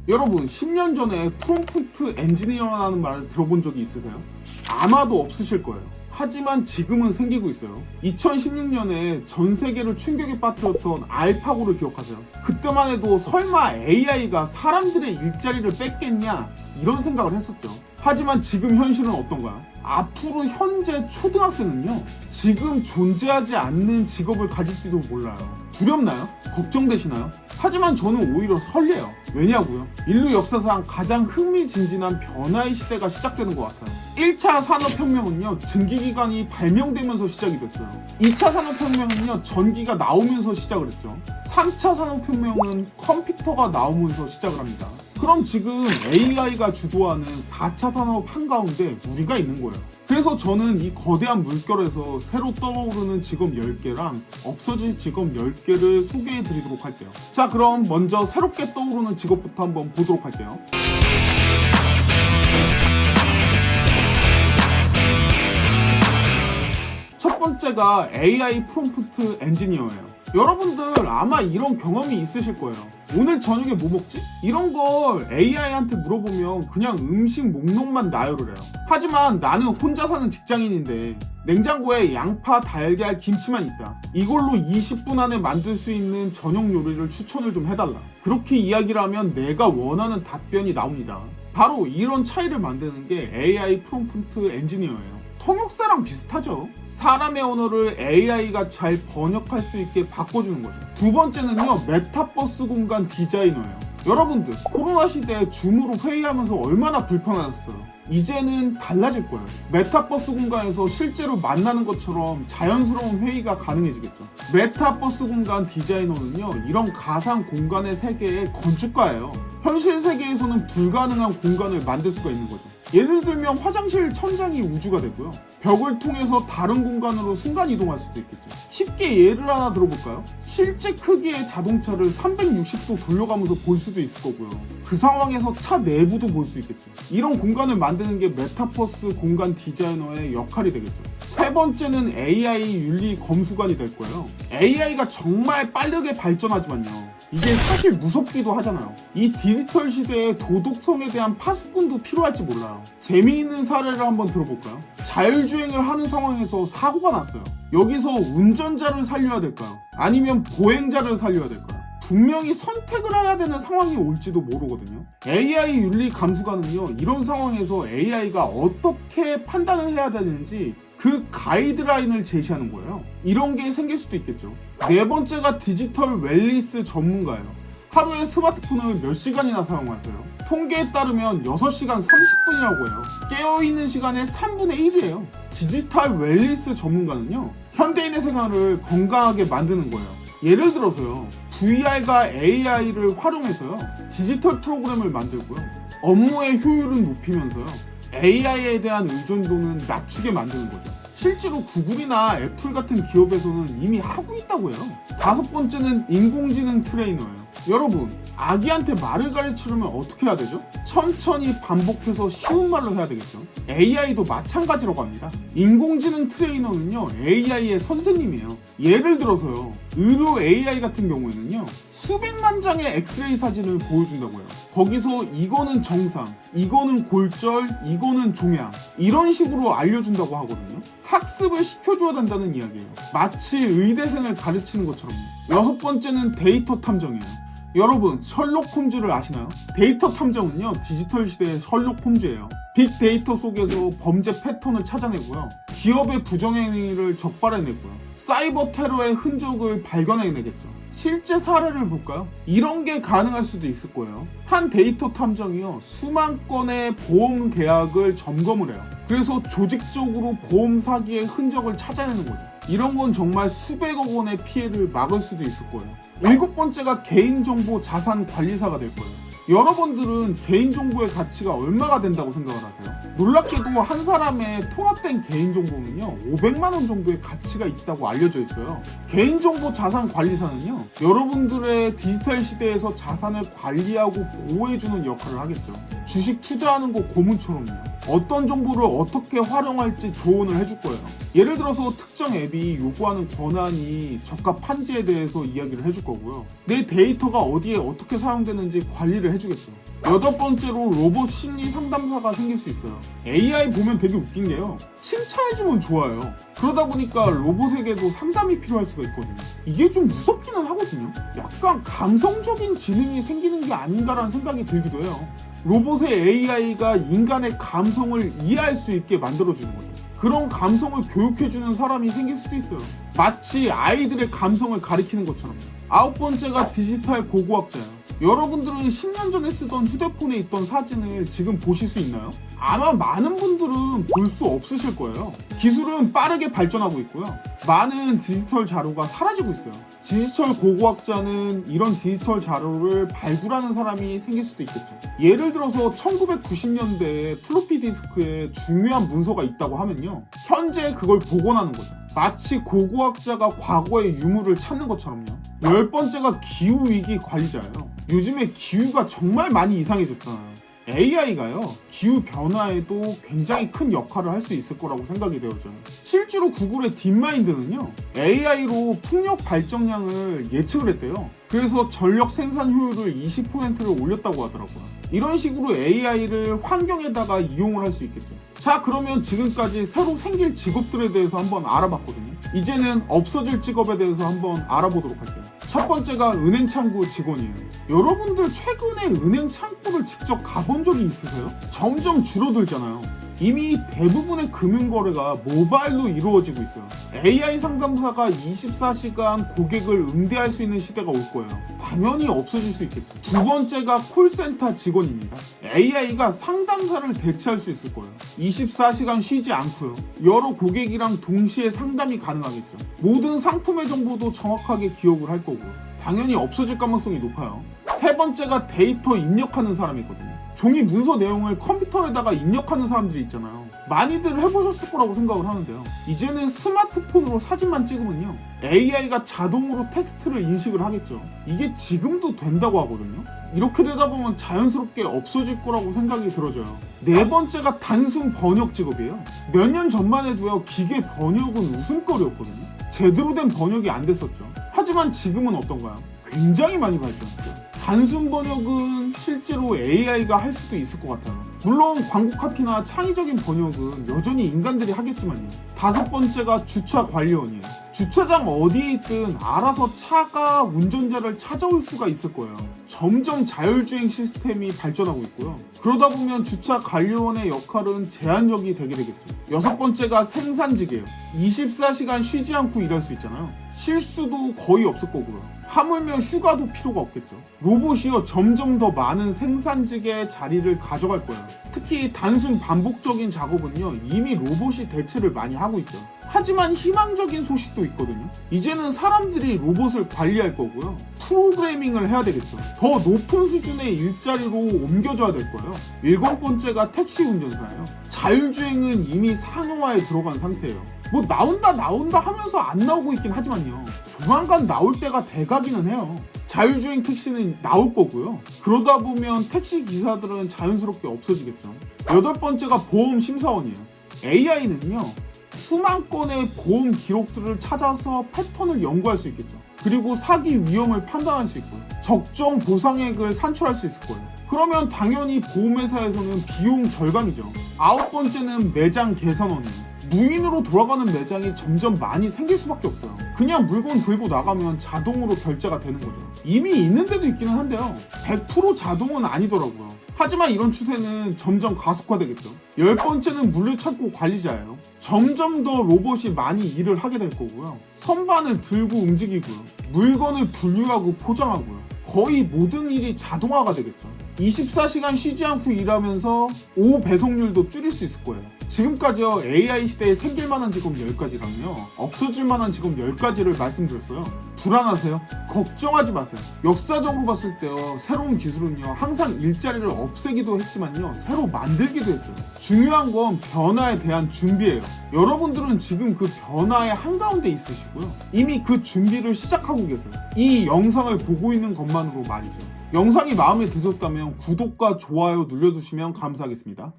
여러분 10년 전에 프롬프트 엔지니어라는 말 들어본 적이 있으세요? 아마도 없으실 거예요. 하지만 지금은 생기고 있어요. 2016년에 전 세계를 충격에 빠뜨렸던 알파고를 기억하세요? 그때만 해도 설마 AI가 사람들의 일자리를 뺏겠냐 이런 생각을 했었죠. 하지만 지금 현실은 어떤가요? 앞으로 현재 초등학생은요, 지금 존재하지 않는 직업을 가질지도 몰라요. 두렵나요? 걱정되시나요? 하지만 저는 오히려 설레요. 왜냐고요? 인류 역사상 가장 흥미진진한 변화의 시대가 시작되는 것 같아요. 1차 산업혁명은요, 증기기관이 발명되면서 시작이 됐어요. 2차 산업혁명은요, 전기가 나오면서 시작을 했죠. 3차 산업혁명은 컴퓨터가 나오면서 시작을 합니다. 그럼 지금 AI가 주도하는 4차 산업 한가운데 우리가 있는 거예요. 그래서 저는 이 거대한 물결에서 새로 떠오르는 직업 10개랑 없어질 직업 10개를 소개해 드리도록 할게요. 자, 그럼 먼저 새롭게 떠오르는 직업부터 한번 보도록 할게요. 첫 번째가 AI 프롬프트 엔지니어예요. 여러분들 아마 이런 경험이 있으실 거예요. 오늘 저녁에 뭐 먹지? 이런 걸 AI한테 물어보면 그냥 음식 목록만 나열을 해요. 하지만 나는 혼자 사는 직장인인데 냉장고에 양파, 달걀, 김치만 있다. 이걸로 20분 안에 만들 수 있는 저녁 요리를 추천을 좀 해달라. 그렇게 이야기를 하면 내가 원하는 답변이 나옵니다. 바로 이런 차이를 만드는 게 AI 프롬프트 엔지니어예요. 통역사랑 비슷하죠? 사람의 언어를 AI가 잘 번역할 수 있게 바꿔주는 거죠. 두 번째는요, 메타버스 공간 디자이너예요. 여러분들 코로나 시대에 줌으로 회의하면서 얼마나 불편하셨어요. 이제는 달라질 거예요. 메타버스 공간에서 실제로 만나는 것처럼 자연스러운 회의가 가능해지겠죠. 메타버스 공간 디자이너는요, 이런 가상 공간의 세계의 건축가예요. 현실 세계에서는 불가능한 공간을 만들 수가 있는 거죠. 예를 들면 화장실 천장이 우주가 되고요. 벽을 통해서 다른 공간으로 순간 이동할 수도 있겠죠. 쉽게 예를 하나 들어볼까요? 실제 크기의 자동차를 360도 돌려가면서 볼 수도 있을 거고요. 그 상황에서 차 내부도 볼 수 있겠죠. 이런 공간을 만드는 게 메타버스 공간 디자이너의 역할이 되겠죠. 세 번째는 AI 윤리 검수관이 될 거예요. AI가 정말 빠르게 발전하지만요, 이게 사실 무섭기도 하잖아요. 이 디지털 시대에 도덕성에 대한 파수꾼도 필요할지 몰라요. 재미있는 사례를 한번 들어볼까요? 자율주행을 하는 상황에서 사고가 났어요. 여기서 운전자를 살려야 될까요? 아니면 보행자를 살려야 될까요? 분명히 선택을 해야 되는 상황이 올지도 모르거든요. AI 윤리 감수관은요, 이런 상황에서 AI가 어떻게 판단을 해야 되는지 그 가이드라인을 제시하는 거예요. 이런 게 생길 수도 있겠죠. 네 번째가 디지털 웰니스 전문가예요. 하루에 스마트폰을 몇 시간이나 사용하세요? 통계에 따르면 6시간 30분이라고 해요. 깨어있는 시간의 3분의 1이에요. 디지털 웰니스 전문가는요, 현대인의 생활을 건강하게 만드는 거예요. 예를 들어서요, VR과 AI를 활용해서요, 디지털 프로그램을 만들고요, 업무의 효율을 높이면서요, AI에 대한 의존도는 낮추게 만드는 거죠. 실제로 구글이나 애플 같은 기업에서는 이미 하고 있다고 해요. 다섯 번째는 인공지능 트레이너예요. 여러분, 아기한테 말을 가르치려면 어떻게 해야 되죠? 천천히 반복해서 쉬운 말로 해야 되겠죠. AI도 마찬가지라고 합니다. 인공지능 트레이너는요, AI의 선생님이에요. 예를 들어서요, 의료 AI 같은 경우에는요, 수백만 장의 엑스레이 사진을 보여준다고 해요. 거기서 이거는 정상, 이거는 골절, 이거는 종양, 이런 식으로 알려준다고 하거든요. 학습을 시켜줘야 된다는 이야기예요. 마치 의대생을 가르치는 것처럼요. 여섯 번째는 데이터 탐정이에요. 여러분, 셜록 홈즈를 아시나요? 데이터 탐정은요, 디지털 시대의 셜록 홈즈예요. 빅데이터 속에서 범죄 패턴을 찾아내고요, 기업의 부정행위를 적발해내고요, 사이버 테러의 흔적을 발견해내겠죠. 실제 사례를 볼까요? 이런 게 가능할 수도 있을 거예요. 한 데이터 탐정이요, 수만 건의 보험 계약을 점검을 해요. 그래서 조직적으로 보험 사기의 흔적을 찾아내는 거죠. 이런 건 정말 수백억 원의 피해를 막을 수도 있을 거예요. 일곱 번째가 개인정보 자산 관리사가 될 거예요. 여러분들은 개인정보의 가치가 얼마가 된다고 생각을 하세요? 놀랍게도 한 사람의 통합된 개인정보는요, 500만 원 정도의 가치가 있다고 알려져 있어요. 개인정보 자산 관리사는요, 여러분들의 디지털 시대에서 자산을 관리하고 보호해주는 역할을 하겠죠. 주식 투자하는 거 고문처럼요. 어떤 정보를 어떻게 활용할지 조언을 해줄 거예요. 예를 들어서 특정 앱이 요구하는 권한이 적합한지에 대해서 이야기를 해줄 거고요. 내 데이터가 어디에 어떻게 사용되는지 관리를 해주겠죠. 8번째로 로봇 심리 상담사가 생길 수 있어요. AI 보면 되게 웃긴 게요. 칭찬해주면 좋아요. 그러다 보니까 로봇에게도 상담이 필요할 수가 있거든요. 이게 좀 무섭기는 하거든요. 약간 감성적인 지능이 생기는 게 아닌가라는 생각이 들기도 해요. 로봇의 AI가 인간의 감성을 이해할 수 있게 만들어주는 거죠. 그런 감성을 교육해주는 사람이 생길 수도 있어요. 마치 아이들의 감성을 가리키는 것처럼. 9번째가 디지털 고고학자예요. 여러분들은 10년 전에 쓰던 휴대폰에 있던 사진을 지금 보실 수 있나요? 아마 많은 분들은 볼 수 없으실 거예요. 기술은 빠르게 발전하고 있고요. 많은 디지털 자료가 사라지고 있어요. 디지털 고고학자는 이런 디지털 자료를 발굴하는 사람이 생길 수도 있겠죠. 예를 들어서 1990년대에 플로피 디스크에 중요한 문서가 있다고 하면요. 현재 그걸 복원하는 거죠. 마치 고고학자가 과거의 유물을 찾는 것처럼요. 10번째가 기후위기 관리자예요. 요즘에 기후가 정말 많이 이상해졌잖아요. AI가요, 기후 변화에도 굉장히 큰 역할을 할 수 있을 거라고 생각이 되어져요. 실제로 구글의 딥마인드는요, AI로 풍력 발전량을 예측을 했대요. 그래서 전력 생산 효율을 20%를 올렸다고 하더라고요. 이런 식으로 AI를 환경에다가 이용을 할 수 있겠죠. 자, 그러면 지금까지 새로 생길 직업들에 대해서 한번 알아봤거든요. 이제는 없어질 직업에 대해서 한번 알아보도록 할게요. 첫 번째가 은행 창구 직원이에요. 여러분들 최근에 은행 창구를 직접 가본 적이 있으세요? 점점 줄어들잖아요. 이미 대부분의 금융거래가 모바일로 이루어지고 있어요. AI 상담사가 24시간 고객을 응대할 수 있는 시대가 올 거예요. 당연히 없어질 수 있겠죠. 두 번째가 콜센터 직원입니다. AI가 상담사를 대체할 수 있을 거예요. 24시간 쉬지 않고요. 여러 고객이랑 동시에 상담이 가능하겠죠. 모든 상품의 정보도 정확하게 기억을 할 거고요. 당연히 없어질 가능성이 높아요. 세 번째가 데이터 입력하는 사람이거든요. 종이 문서 내용을 컴퓨터에다가 입력하는 사람들이 있잖아요. 많이들 해보셨을 거라고 생각을 하는데요. 이제는 스마트폰으로 사진만 찍으면요, AI가 자동으로 텍스트를 인식을 하겠죠. 이게 지금도 된다고 하거든요. 이렇게 되다 보면 자연스럽게 없어질 거라고 생각이 들어져요. 네 번째가 단순 번역 직업이에요. 몇 년 전만 해도요, 기계 번역은 웃음거리였거든요. 제대로 된 번역이 안 됐었죠. 하지만 지금은 어떤가요? 굉장히 많이 발전했어요. 단순 번역은 실제로 AI가 할 수도 있을 것 같아요. 물론 광고 카피나 창의적인 번역은 여전히 인간들이 하겠지만요. 다섯 번째가 주차 관리원이에요. 주차장 어디에 있든 알아서 차가 운전자를 찾아올 수가 있을 거예요. 점점 자율주행 시스템이 발전하고 있고요. 그러다 보면 주차 관리원의 역할은 제한적이 되게 되겠죠. 여섯 번째가 생산직이에요. 24시간 쉬지 않고 일할 수 있잖아요. 실수도 거의 없을 거고요. 하물며 휴가도 필요가 없겠죠. 로봇이요, 점점 더 많은 생산직의 자리를 가져갈 거예요. 특히 단순 반복적인 작업은요, 이미 로봇이 대체를 많이 하고 있죠. 하지만 희망적인 소식도 있거든요. 이제는 사람들이 로봇을 관리할 거고요. 프로그래밍을 해야 되겠죠. 더 높은 수준의 일자리로 옮겨줘야 될 거예요. 일곱 번째가 택시 운전사예요. 자율주행은 이미 상용화에 들어간 상태예요. 뭐 나온다 하면서 안 나오고 있긴 하지만요. 조만간 나올 때가 돼가기는 해요. 자율주행 택시는 나올 거고요. 그러다 보면 택시 기사들은 자연스럽게 없어지겠죠. 여덟 번째가 보험 심사원이에요. AI는요, 수만 건의 보험 기록들을 찾아서 패턴을 연구할 수 있겠죠. 그리고 사기 위험을 판단할 수 있고요. 적정 보상액을 산출할 수 있을 거예요. 그러면 당연히 보험회사에서는 비용 절감이죠. 아홉 번째는 매장 계산원이에요. 무인으로 돌아가는 매장이 점점 많이 생길 수밖에 없어요. 그냥 물건 들고 나가면 자동으로 결제가 되는 거죠. 이미 있는 데도 있기는 한데요, 100% 자동은 아니더라고요. 하지만 이런 추세는 점점 가속화되겠죠. 열 번째는 물류창고 관리자예요. 점점 더 로봇이 많이 일을 하게 될 거고요. 선반을 들고 움직이고요. 물건을 분류하고 포장하고요. 거의 모든 일이 자동화가 되겠죠. 24시간 쉬지 않고 일하면서 오후 배송률도 줄일 수 있을 거예요. 지금까지요, AI 시대에 생길 만한 직업 10가지랑요, 없어질 만한 직업 10가지를 말씀드렸어요. 불안하세요? 걱정하지 마세요. 역사적으로 봤을 때요, 새로운 기술은요, 항상 일자리를 없애기도 했지만요, 새로 만들기도 했어요. 중요한 건 변화에 대한 준비예요. 여러분들은 지금 그 변화의 한가운데 있으시고요. 이미 그 준비를 시작하고 계세요. 이 영상을 보고 있는 것만으로 말이죠. 영상이 마음에 드셨다면 구독과 좋아요 눌러주시면 감사하겠습니다.